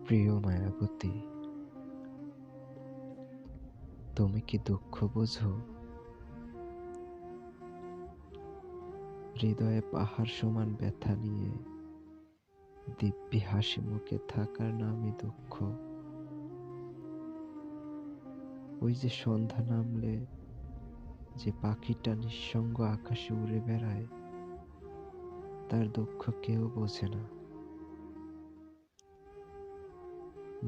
প্রিয় মায়াবতী, তুমি কি দুঃখ বোঝো? হৃদয়ে পাহাড় সমান ব্যথা নিয়ে দিব্যি হাসি মুখে থাকার নামই দুঃখ। ওই যে সন্ধ্যা নামলে যে পাখিটা নিঃসঙ্গ আকাশে উড়ে বেড়ায়, তার দুঃখ কেউ বোঝে না।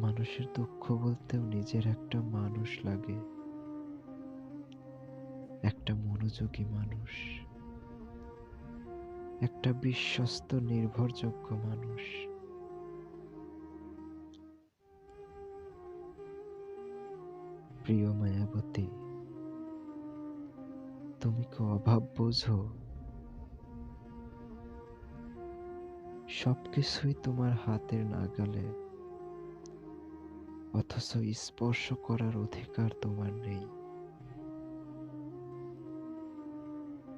মানুষের দুঃখ বলতেও নিজের একটা মানুষ লাগে, একটা মনোযোগী মানুষ, একটা বিশ্বস্ত নির্ভরযোগ্য মানুষ। প্রিয় মায়াবতী, তুমি কি অভাব বোঝো? সবকিছুই তোমার হাতের নাগালে, অথচ স্পর্শ করার অধিকার তোমার নেই।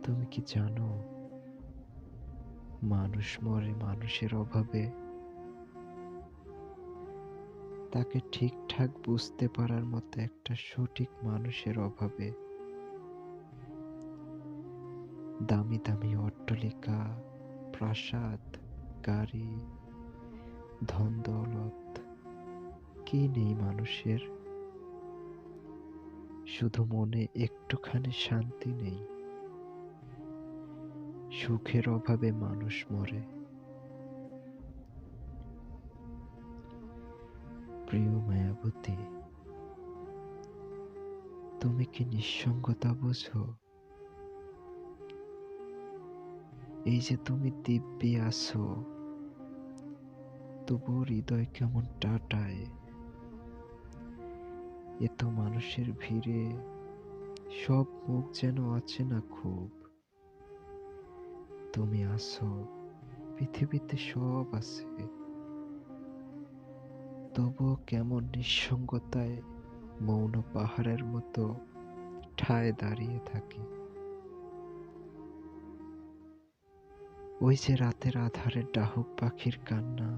তুমি কি জানো, মানুষ মরে মানুষের অভাবে, তাকে ঠিকঠাক বুঝতে পারার মতো একটা সঠিক মানুষের অভাবে। দামি দামি অট্টালিকা, প্রাসাদ, গাড়ি, ধন দৌলত কি নেই মানুষের, শুধু মনে একটুখানি শান্তি নেই। সুখের অভাবে মানুষ মরে। প্রিয় মায়াবতী, তুমি কি নিঃসঙ্গতা বোঝো? এই যে তুমি দিব্যি আছো, তবু হৃদয় কেমন টাটায়। এত মানুষের ভিড়ে সব মুখ যেন অচেনা খুব। তুমি আছো, পৃথিবীতে সব আছে, তবুও কেমন নিঃসঙ্গতায় মৌন পাহাড়ের মতো ঠায় দাঁড়িয়ে থাকি। ওই যে রাতের আধারে ডাহুক পাখির কান্না,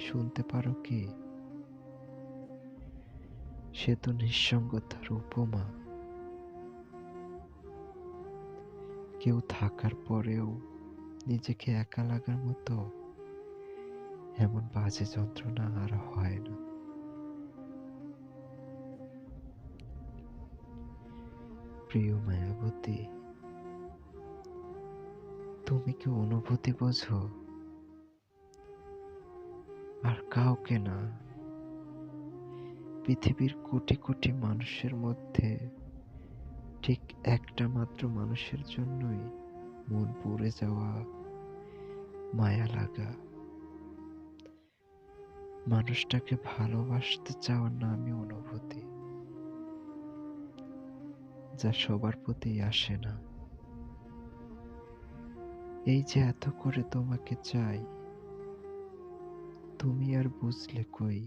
শুনতে পারো কি? সে তো নিঃসঙ্গতার উপমা। কেউ থাকার পরেও নিজেকে একা লাগার মতো এমন বাজে যন্ত্রণা আর হয় না। প্রিয় মায়াবতী, তুমি কি অনুভূতি বোঝো? আর কাউকে না, পৃথিবীর কোটি কোটি মানুষের মধ্যে ঠিক একটা মাত্র মানুষের জন্যই মন পড়ে যাওয়া, মায়া লাগা, মানুষটাকে ভালোবাসতে চাওয়ার নামই অনুভূতি, যা সবার প্রতি আসে না। এই যে এত করে তোমাকে চাই, তুমি আর বুঝলে কই?